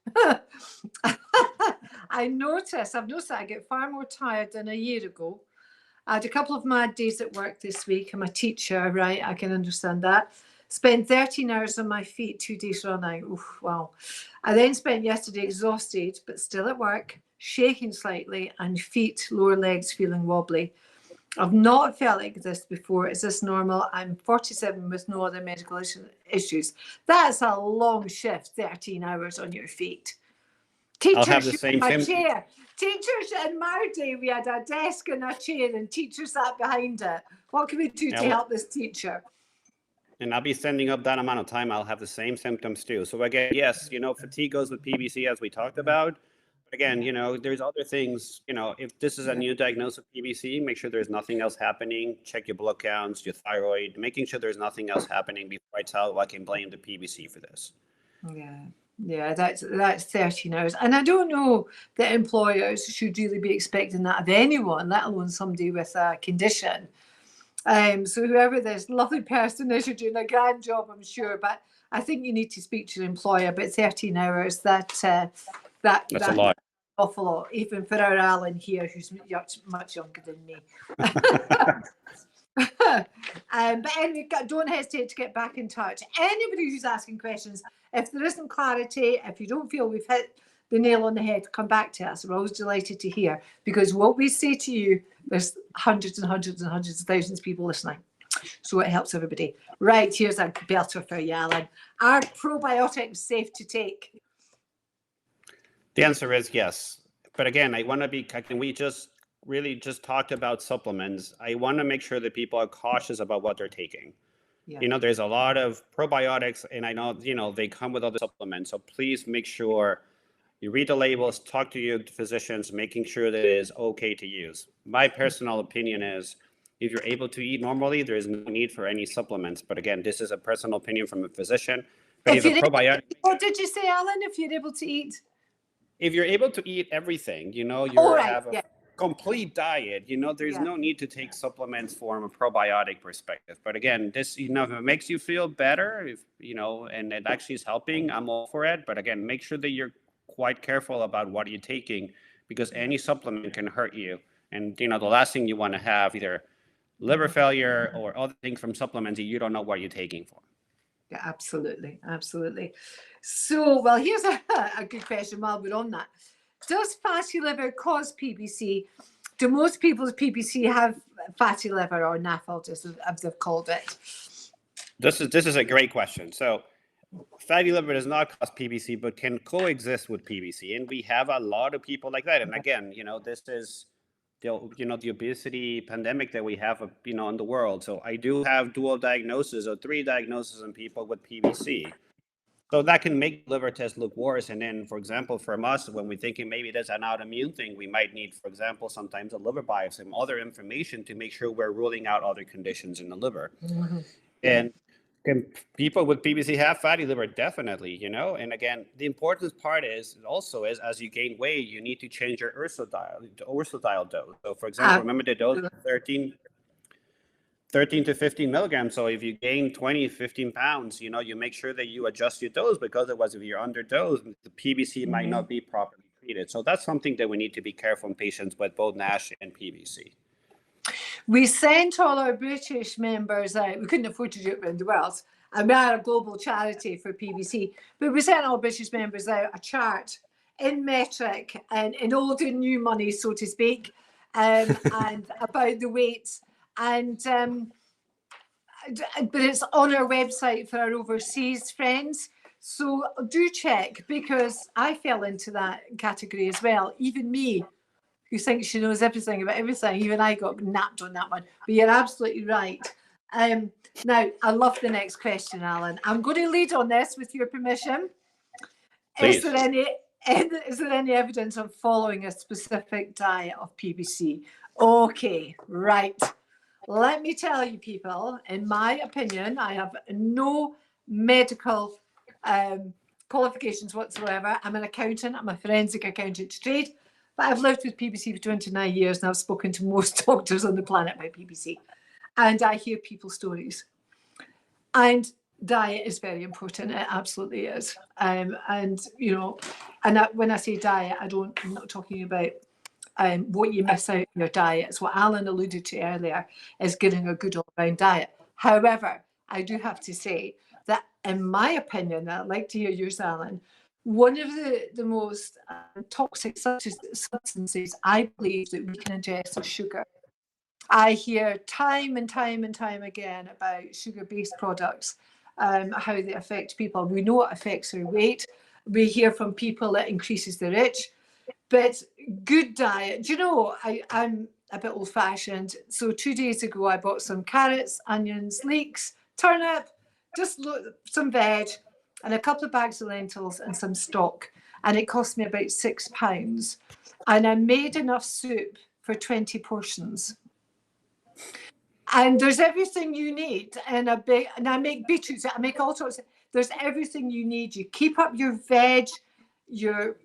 [SPEAKER 1] I've noticed I get far more tired than a year ago. I had a couple of mad days at work this week. I'm a teacher, right? I can understand that. Spent 13 hours on my feet, 2 days running. Oof, wow. I then spent yesterday exhausted, but still at work, shaking slightly, and feet, lower legs feeling wobbly. I've not felt like this before. Is this normal? I'm 47 with no other medical issues. That's a long shift, 13 hours on your feet.
[SPEAKER 3] I'll have the same
[SPEAKER 1] chair. Teachers in my day, we had a desk and a chair, and teachers sat behind it. What can we do to help this teacher?
[SPEAKER 3] And I'll be standing up that amount of time. I'll have the same symptoms too. So again, yes, fatigue goes with PBC, as we talked about. But again, there's other things. If this is a new diagnosis of PBC, make sure there's nothing else happening. Check your blood counts, your thyroid, making sure there's nothing else happening before I tell I can blame the PBC for this.
[SPEAKER 1] Yeah, that's 13 hours. And I don't know that employers should really be expecting that of anyone, let alone somebody with a condition. So whoever this lovely person is, you're doing a grand job, I'm sure. But I think you need to speak to your employer. But 13 hours, that's a lot. Awful lot, even for our Alan here, who's much younger than me. But anyway, don't hesitate to get back in touch. Anybody who's asking questions, if there isn't clarity, if you don't feel we've hit the nail on the head, come back to us. We're always delighted to hear, because what we say to you, there's hundreds and hundreds and hundreds of thousands of people listening. So it helps everybody. Right, here's a belter for you, Alan. Are probiotics safe to take?
[SPEAKER 3] The answer is yes. But again, we just talked about supplements. I want to make sure that people are cautious about what they're taking. Yeah. There's a lot of probiotics, and I know, they come with other supplements. So please make sure you read the labels, talk to your physicians, making sure that it is okay to use. My personal opinion is, if you're able to eat normally, there is no need for any supplements. But again, this is a personal opinion from a physician. But
[SPEAKER 1] what did you say, Alan? If you're able to eat?
[SPEAKER 3] If you're able to eat everything, have a complete diet, there's no need to take supplements from a probiotic perspective. But again, this, if it makes you feel better, and it actually is helping, I'm all for it. But again, make sure that you're quite careful about what you're taking, because any supplement can hurt you. And, the last thing you want to have, either liver failure or other things from supplements that you don't know what you're taking for.
[SPEAKER 1] Yeah, absolutely. Absolutely. So, well, here's a good question while we're on that. Does fatty liver cause PBC? Do most people with PBC have fatty liver, or NAFLD, as they've called it?
[SPEAKER 3] This is a great question. So fatty liver does not cause PBC, but can coexist with PBC. And we have a lot of people like that. And again, this is the obesity pandemic that we have, in the world. So I do have dual diagnosis, or 3 diagnoses in people with PBC. So that can make liver tests look worse. And then, for example, from us, when we're thinking maybe there's an autoimmune thing, we might need, for example, sometimes a liver biopsy and other information to make sure we're ruling out other conditions in the liver. Mm-hmm. And can people with PBC have fatty liver? Definitely, And again, the important part is as you gain weight, you need to change your ursodiol dose. So, for example, remember the dose of 13 to 15 milligrams. So if you gain 20, 15 pounds, you make sure that you adjust your dose, because otherwise, if you're underdosed, the PBC might not be properly treated. So that's something that we need to be careful in patients with both NASH and PBC.
[SPEAKER 1] We sent all our British members out. We couldn't afford to do it around the world. And we are a global charity for PBC. But we sent all British members out a chart in metric and in old and new money, so to speak, and about the weights. And but it's on our website for our overseas friends. So do check, because I fell into that category as well. Even me, who thinks she knows everything about everything, even I got napped on that one. But you're absolutely right. Now, I love the next question, Alan. I'm going to lead on this with your permission.
[SPEAKER 3] Please.
[SPEAKER 1] Is there any evidence of following a specific diet of PBC? Okay, right. Let me tell you, people, in my opinion, I have no medical qualifications whatsoever. I'm an accountant. I'm a forensic accountant to trade. But I've lived with PBC for 29 years, and I've spoken to most doctors on the planet about PBC. And I hear people's stories. And diet is very important. It absolutely is. When I say diet, I'm not talking about what you miss out in your diet. It's what Alan alluded to earlier, is getting a good all-round diet. However, I do have to say that, in my opinion, I'd like to hear yours, Alan, one of the most toxic substances I believe that we can ingest is sugar. I hear time and time and time again about sugar-based products, how they affect people. We know it affects their weight. We hear from people it increases their itch. But good diet, do you know, I'm a bit old-fashioned. So 2 days ago, I bought some carrots, onions, leeks, turnip, some veg, and a couple of bags of lentils and some stock. And it cost me about £6. And I made enough soup for 20 portions. And there's everything you need in a big, and I make beetroots, I make all sorts of, there's everything you need. You keep up your veg, your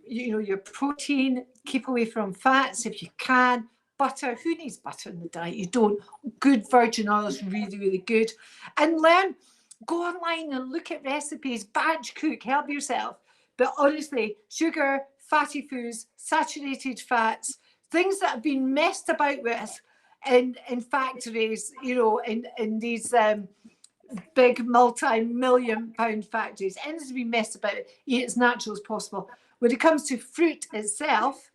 [SPEAKER 1] protein, keep away from fats if you can. Butter, who needs butter in the diet? You don't. Good virgin oil is really, really good. And go online and look at recipes, batch cook, help yourself. But honestly, sugar, fatty foods, saturated fats, things that have been messed about with in factories, in these big multi-million pound factories, anything to be messed about, eat as natural as possible. When it comes to fruit itself,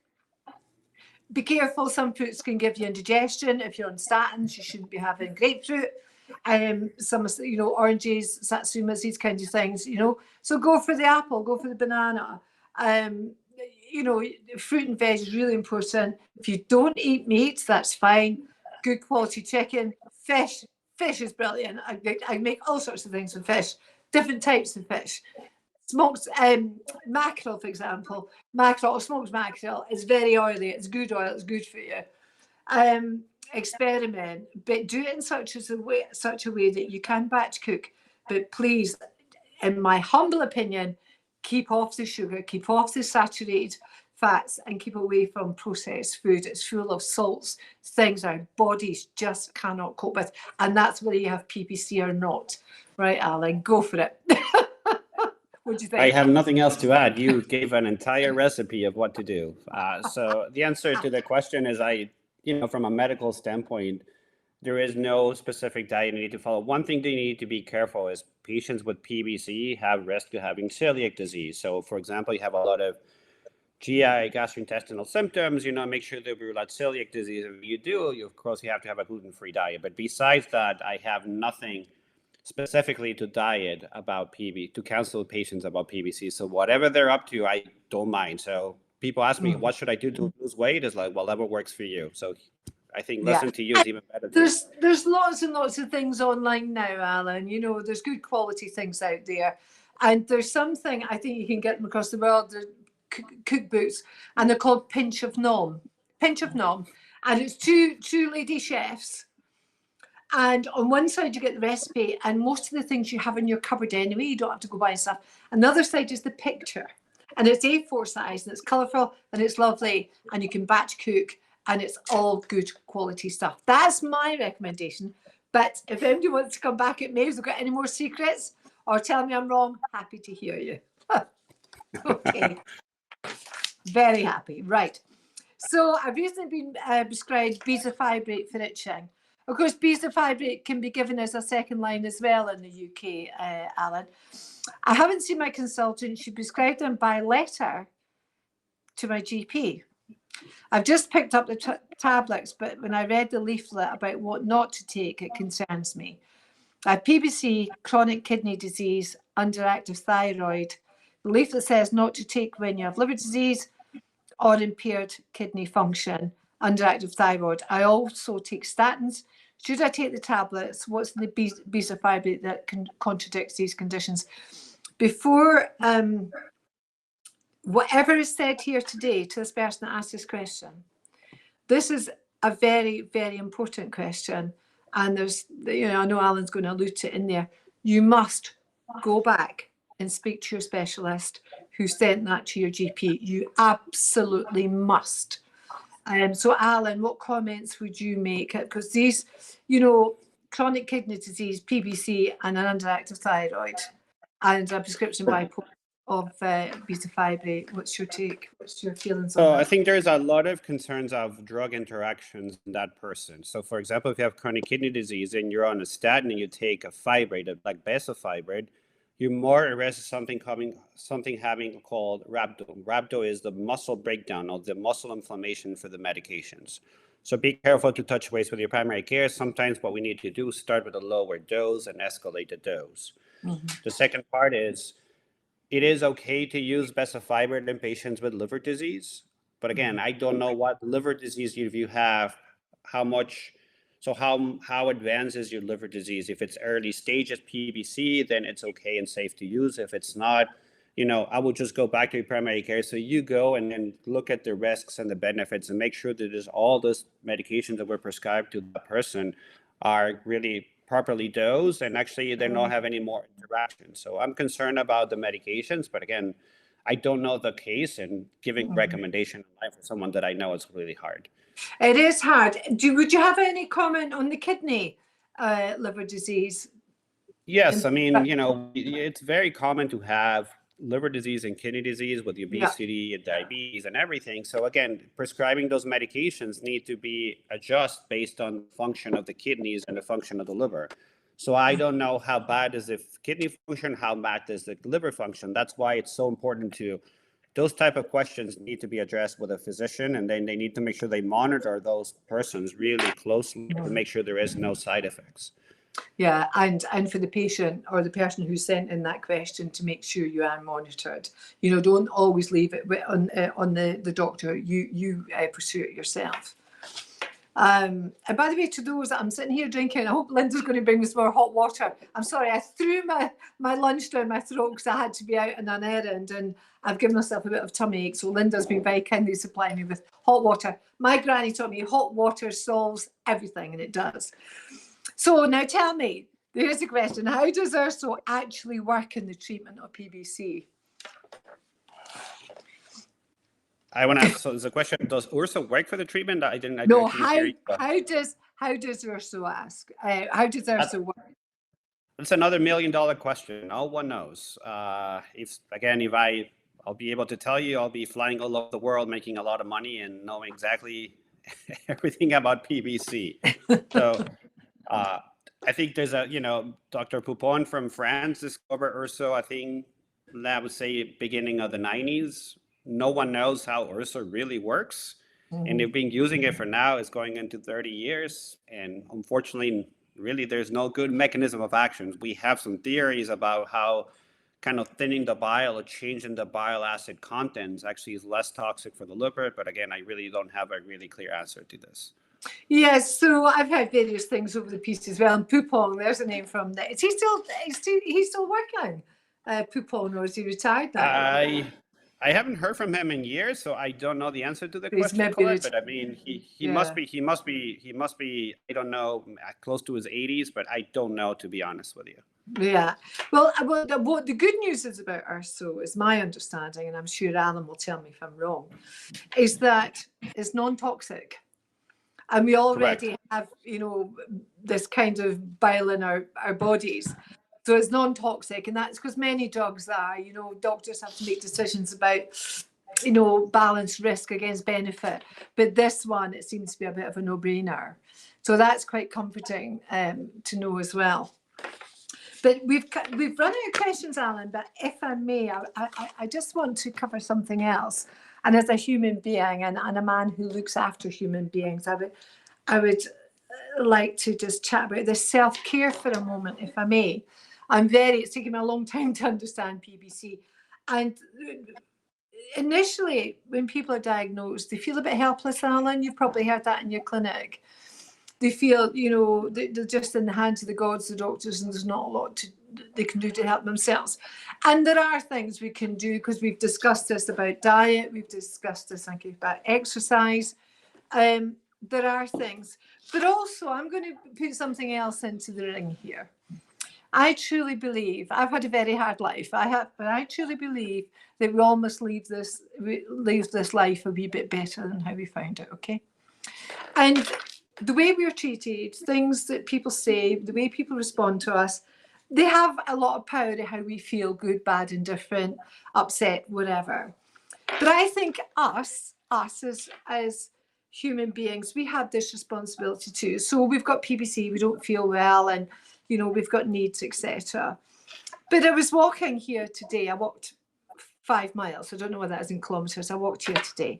[SPEAKER 1] be careful. Some fruits can give you indigestion. If you're on statins, you shouldn't be having grapefruit. Some, oranges, satsumas, these kinds of things, So go for the apple, go for the banana. Fruit and veg is really important. If you don't eat meat, that's fine. Good quality chicken, fish. Fish is brilliant. I make all sorts of things with fish, different types of fish. Smoked mackerel, for example, mackerel or smoked mackerel is very oily. It's good oil. It's good for you. Experiment, but do it in such a way that you can batch cook. But please, in my humble opinion, keep off the sugar, keep off the saturated fats, and keep away from processed food. It's full of salts, things our bodies just cannot cope with. And that's whether you have PBC or not. Right, Alan, go for it. What do you think?
[SPEAKER 3] I have nothing else to add. You gave an entire recipe of what to do. So the answer to the question is, from a medical standpoint, there is no specific diet you need to follow. One thing that you need to be careful is patients with PBC have risk of having celiac disease. So, for example, you have a lot of GI, gastrointestinal symptoms, make sure that we rule out celiac disease. If you do, of course, you have to have a gluten-free diet. But besides that, I have nothing specifically to diet about to counsel patients about PBC. So whatever they're up to, I don't mind. So people ask me, what should I do to lose weight? It's like, whatever works for you. So I think listen to you is even better.
[SPEAKER 1] There's lots and lots of things online now, Alan. There's good quality things out there. And there's something, I think you can get them across the world, the cookbooks, and they're called Pinch of Nom. And it's two lady chefs. And on one side, you get the recipe and most of the things you have in your cupboard anyway. You don't have to go buy stuff. Another side is the picture. And it's A4 size, and it's colourful, and it's lovely, and you can batch cook, and it's all good quality stuff. That's my recommendation. But if anybody wants to come back at me, if they've got any more secrets, or tell me I'm wrong, happy to hear you. Okay. Very happy. Right. So I've recently been prescribed bezafibrate for itching. Of course, bezafibrate can be given as a second line as well in the UK, Alan. I haven't seen my consultant. She prescribed them by letter to my GP. I've just picked up the tablets, but when I read the leaflet about what not to take, it concerns me. I have PBC, chronic kidney disease, underactive thyroid. The leaflet says not to take when you have liver disease or impaired kidney function, underactive thyroid. I also take statins. Should I take the tablets? What's the bezafibrate that contradicts these conditions? Before whatever is said here today to this person that asked this question, this is a very, very important question. And there's, I know Alan's going to allude to it in there. You must go back and speak to your specialist who sent that to your GP. You absolutely must. So, Alan, what comments would you make? Because these, chronic kidney disease, PBC, and an underactive thyroid, and a prescription by of bezafibrate. What's your take? What's your feelings on that?
[SPEAKER 3] I think there's a lot of concerns of drug interactions in that person. So, for example, if you have chronic kidney disease and you're on a statin and you take a fibrate, like bezafibrate, you're more at risk of something having called rhabdo. Rhabdo is the muscle breakdown or the muscle inflammation for the medications. So be careful to touch base with your primary care. Sometimes what we need to do is start with a lower dose and escalate the dose. The second part is, it is okay to use bezafibrate in patients with liver disease. But again, I don't know what liver disease you have, how advanced is your liver disease? If it's early stages PBC, then it's okay and safe to use. If it's not, I will just go back to your primary care. So you go and then look at the risks and the benefits and make sure that all those medications that were prescribed to the person are really properly dosed, and actually they don't have any more interaction. So I'm concerned about the medications, but again, I don't know the case, and giving recommendation for someone that I know is really hard.
[SPEAKER 1] It is hard. Would you have any comment on the kidney liver disease?
[SPEAKER 3] Yes, I mean, it's very common to have liver disease and kidney disease with obesity and diabetes and everything. So again, prescribing those medications need to be adjusted based on the function of the kidneys and the function of the liver. So I don't know how bad is the kidney function, how bad is the liver function. That's why it's so important those type of questions need to be addressed with a physician, and then they need to make sure they monitor those persons really closely to make sure there is no side effects.
[SPEAKER 1] Yeah, and for the patient or the person who sent in that question to make sure you are monitored. Don't always leave it on the doctor. You pursue it yourself. And by the way, to those, I'm sitting here drinking, I hope Linda's going to bring me some more hot water. I'm sorry, I threw my lunch down my throat because I had to be out on an errand, and I've given myself a bit of tummy ache. So Linda's been very kindly supplying me with hot water. My granny taught me hot water solves everything, and it does. So now tell me, here's the question. How does URSO actually work in the treatment of PBC?
[SPEAKER 3] I want to ask, so there's a question, does URSO work for the treatment? I didn't
[SPEAKER 1] No,
[SPEAKER 3] hear you.
[SPEAKER 1] How does URSO ask? How does URSO work?
[SPEAKER 3] That's another $1 million question. No one knows. I'll be able to tell you, I'll be flying all over the world, making a lot of money and knowing exactly everything about PBC. So I think there's Dr. Poupon from France discovered URSO, I think, I would say beginning of the 90s. No one knows how URSO really works. And they've been using it for now, it's going into 30 years. And unfortunately, really, there's no good mechanism of action. We have some theories about how kind of thinning the bile or changing the bile acid contents actually is less toxic for the liver. But again, I really don't have a really clear answer to this.
[SPEAKER 1] Yes, so I've heard various things over the piece as well. And Poupon, there's a name from that. Is he still working? Poupon, or is he retired now?
[SPEAKER 3] I haven't heard from him in years, so I don't know the answer to the question, Collette, but I mean, he must be, I don't know, close to his 80s, but I don't know, to be honest with you.
[SPEAKER 1] Yeah. Well, what the good news is about URSO, is my understanding, and I'm sure Alan will tell me if I'm wrong, is that it's non-toxic. And we already have, this kind of bile in our bodies. So it's non-toxic, and that's because many drugs are, doctors have to make decisions about, balance risk against benefit. But this one, it seems to be a bit of a no-brainer. So that's quite comforting to know as well. But we've run out of questions, Alan, but if I may, I just want to cover something else. And as a human being and a man who looks after human beings, I would like to just chat about this self-care for a moment, if I may. It's taken me a long time to understand PBC. And initially, when people are diagnosed, they feel a bit helpless, Alan. You've probably heard that in your clinic. They feel, they're just in the hands of the gods, the doctors, and there's not a lot they can do to help themselves. And there are things we can do, because we've discussed this about diet, we've discussed this, thank you, about exercise. There are things. But also, I'm going to put something else into the ring here. I truly believe, I've had a very hard life, but I truly believe that we all must leave this life a wee bit better than how we found it, okay? And the way we're treated, things that people say, the way people respond to us, they have a lot of power to how we feel, good, bad, indifferent, upset, whatever. But I think us as human beings, we have this responsibility too. So we've got PBC, we don't feel well, and we've got needs, etc. But I was walking here today. I walked 5 miles. I don't know what that is in kilometres. I walked here today.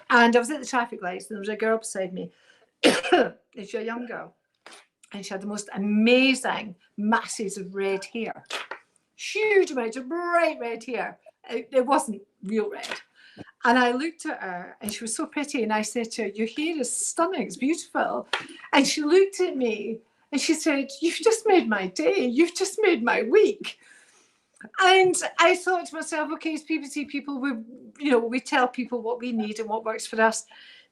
[SPEAKER 1] And I was at the traffic lights and there was a girl beside me. She's a young girl. And she had the most amazing masses of red hair. Huge amounts of bright red hair. It wasn't real red. And I looked at her and she was so pretty. And I said to her, your hair is stunning. It's beautiful. And she looked at me and she said, you've just made my day. You've just made my week. And I thought to myself, okay, as PBC people, we tell people what we need and what works for us.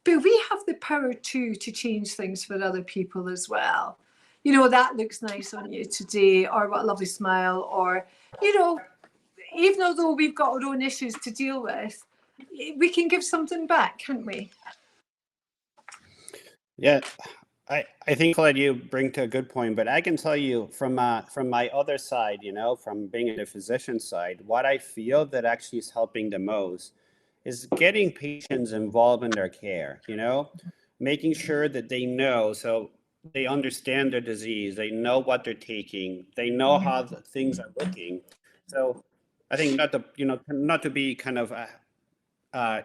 [SPEAKER 1] But we have the power too to change things for other people as well. You know, that looks nice on you today, or what a lovely smile, or, you know, even though we've got our own issues to deal with, we can give something back, can't we?
[SPEAKER 3] Yeah, I think, Collette, you bring to a good point, but I can tell you from my other side, you know, from being in the physician side, what I feel that actually is helping the most is getting patients involved in their care, you know, making sure that they know, so they understand their disease, they know what they're taking, they know how things are looking. So I think not to be kind of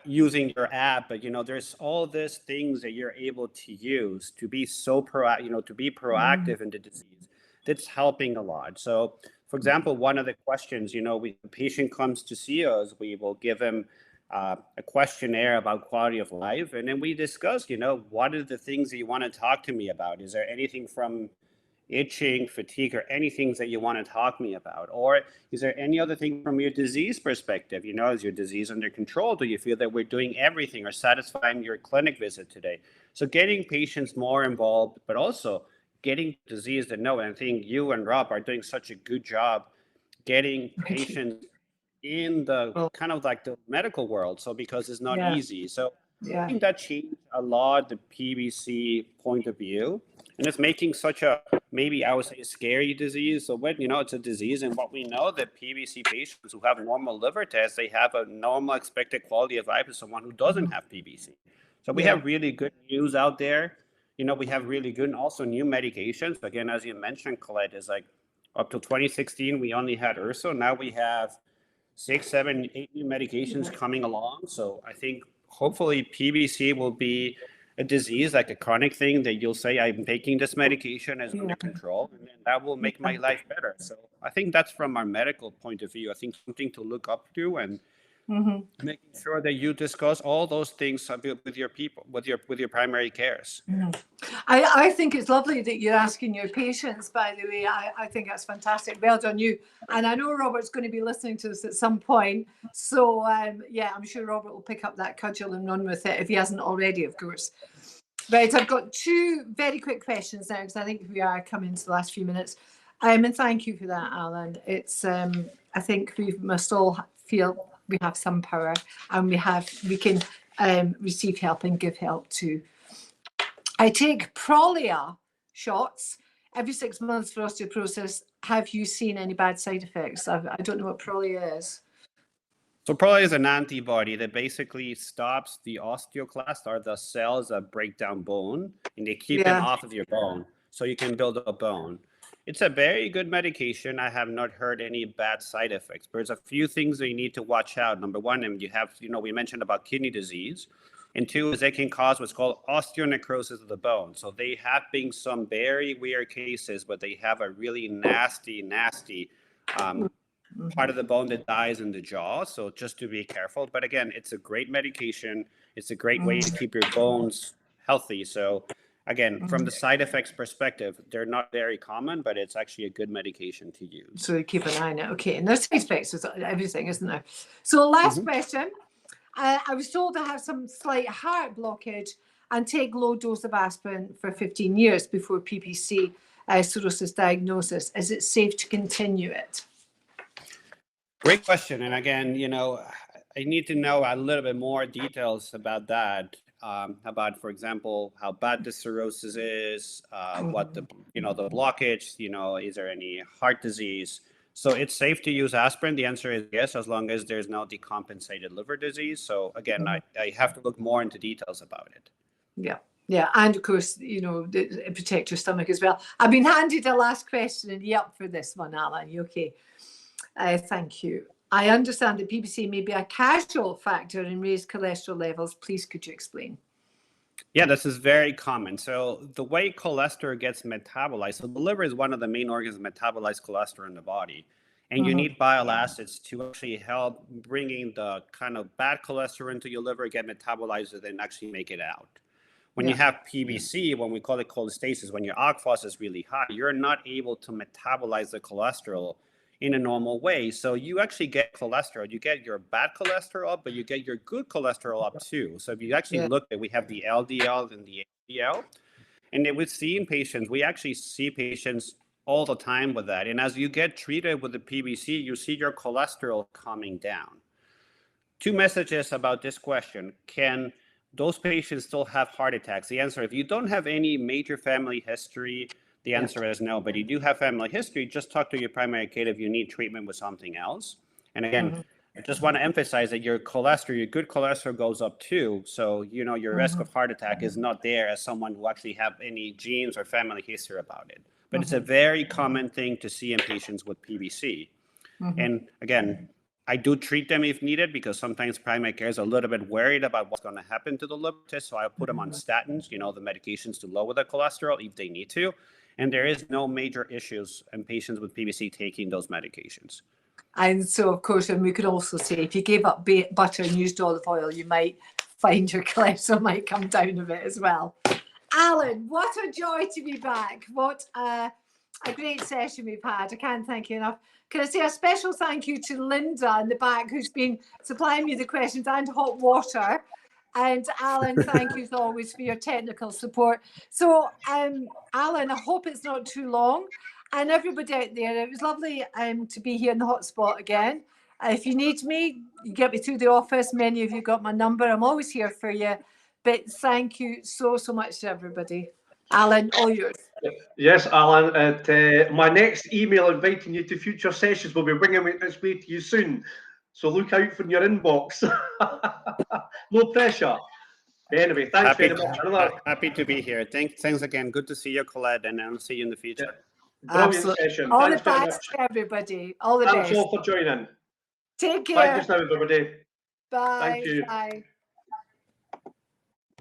[SPEAKER 3] using your app, but, you know, there's all these things that you're able to use to be so proactive in the disease. That's helping a lot. So, for example, one of the questions, you know, the patient comes to see us, we will give him a questionnaire about quality of life, and then we discuss, you know, what are the things that you want to talk to me about? Is there anything from itching, fatigue, or anything that you want to talk to me about? Or is there any other thing from your disease perspective? You know, is your disease under control? Do you feel that we're doing everything or satisfying your clinic visit today? So getting patients more involved, but also getting disease to know. And I think you and Rob are doing such a good job getting patients in the kind of like the medical world. So because it's not easy. So I think that changed a lot the PBC point of view. And it's making such a, maybe I would say, a scary disease. So when, you know, it's a disease, and what we know that PBC patients who have normal liver tests, they have a normal expected quality of life as someone who doesn't have PBC. So we have really good news out there. You know, we have really good and also new medications. Again, as you mentioned, Collette, is like up to 2016, we only had urso. Now we have 6, 7, 8 new medications coming along. So I think hopefully PBC will be a disease, like a chronic thing that you'll say, I'm taking this medication as under control, and then that will make my life better. So I think that's from our medical point of view, I think something to look up to, and making sure that you discuss all those things with your people, with your primary cares.
[SPEAKER 1] I think it's lovely that you're asking your patients, by the way. I think that's fantastic. Well done you. And I know Robert's going to be listening to this at some point. So yeah, I'm sure Robert will pick up that cudgel and run with it if he hasn't already, of course. Right, I've got 2 very quick questions now, because I think we are coming to the last few minutes. And thank you for that, Alan. It's I think we must all feel we have some power, and we can receive help and give help too. I take Prolia shots every 6 months for osteoporosis. Have you seen any bad side effects? I don't know what Prolia is.
[SPEAKER 3] So Prolia is an antibody that basically stops the osteoclast, or the cells that break down bone, and they keep them off of your bone so you can build up bone. It's a very good medication. I have not heard any bad side effects. There's a few things that you need to watch out. Number one, and we mentioned about kidney disease. And 2 is it can cause what's called osteonecrosis of the bone. So they have been some very weird cases, but they have a really nasty part of the bone that dies in the jaw. So just to be careful. But again, it's a great medication. It's a great way to keep your bones healthy. So again, from the side effects perspective, they're not very common, but it's actually a good medication to use.
[SPEAKER 1] So keep an eye on it. Okay, and there's side effects with everything, isn't there? So last question. I was told I have some slight heart blockage and take low dose of aspirin for 15 years before PBC cirrhosis diagnosis. Is it safe to continue it?
[SPEAKER 3] Great question. And again, you know, I need to know a little bit more details about that. About, for example, how bad the cirrhosis is, what the blockage, you know, is there any heart disease? So it's safe to use aspirin. The answer is yes, as long as there's no decompensated liver disease. So again, I have to look more into details about it.
[SPEAKER 1] Yeah. And of course, you know, protect your stomach as well. I've been handed a last question, and you up for this one, Alan? You okay? Thank you. I understand that PBC may be a casual factor in raised cholesterol levels. Please, could you explain?
[SPEAKER 3] Yeah, this is very common. So the way cholesterol gets metabolized, so the liver is one of the main organs that metabolize cholesterol in the body. And you need bile acids to actually help bringing the kind of bad cholesterol into your liver, get metabolized, and actually make it out. When you have PBC, when we call it cholestasis, when your alk phos is really high, you're not able to metabolize the cholesterol in a normal way. So you actually get cholesterol. You get your bad cholesterol up, but you get your good cholesterol up too. So if you actually look at, we have the LDL and the HDL. And we see in patients, we actually see patients all the time with that. And as you get treated with the PBC, you see your cholesterol coming down. Two messages about this question. Can those patients still have heart attacks? The answer, if you don't have any major family history, the answer is no. But you do have family history, just talk to your primary care if you need treatment with something else. And again, I just want to emphasize that your cholesterol, your good cholesterol goes up too. So, you know, your risk of heart attack is not there as someone who actually have any genes or family history about it. But it's a very common thing to see in patients with PBC. And again, I do treat them if needed because sometimes primary care is a little bit worried about what's going to happen to the liver test. So I put them on statins, you know, the medications to lower the cholesterol if they need to. And there is no major issues in patients with PBC taking those medications.
[SPEAKER 1] And so, of course, and we could also say if you gave up butter and used olive oil, you might find your cholesterol might come down a bit as well. Alan, what a joy to be back. What a great session we've had. I can't thank you enough. Can I say a special thank you to Linda in the back who's been supplying me the questions and hot water. And Alan, thank you as always for your technical support. So, Alan, I hope it's not too long. And everybody out there, it was lovely to be here in the hotspot again. If you need me, you get me through the office. Many of you got my number. I'm always here for you. But thank you so much to everybody. Alan, all yours.
[SPEAKER 2] Yes, Alan. My next email inviting you to future sessions will be bringing its way to you soon. So look out for your inbox. No pressure. Anyway, thanks very much.
[SPEAKER 3] Happy to be here. Thanks again. Good to see you, Collette, and I'll see you in the future.
[SPEAKER 2] Brilliant
[SPEAKER 1] Absolutely.
[SPEAKER 2] session.
[SPEAKER 1] All
[SPEAKER 2] Thanks
[SPEAKER 1] the
[SPEAKER 2] very
[SPEAKER 1] best
[SPEAKER 2] much.
[SPEAKER 1] to everybody. All the
[SPEAKER 2] Thanks
[SPEAKER 1] best.
[SPEAKER 2] all for joining.
[SPEAKER 1] Take care.
[SPEAKER 2] Bye just now, everybody.
[SPEAKER 1] Bye.
[SPEAKER 2] Thank you.
[SPEAKER 1] Bye.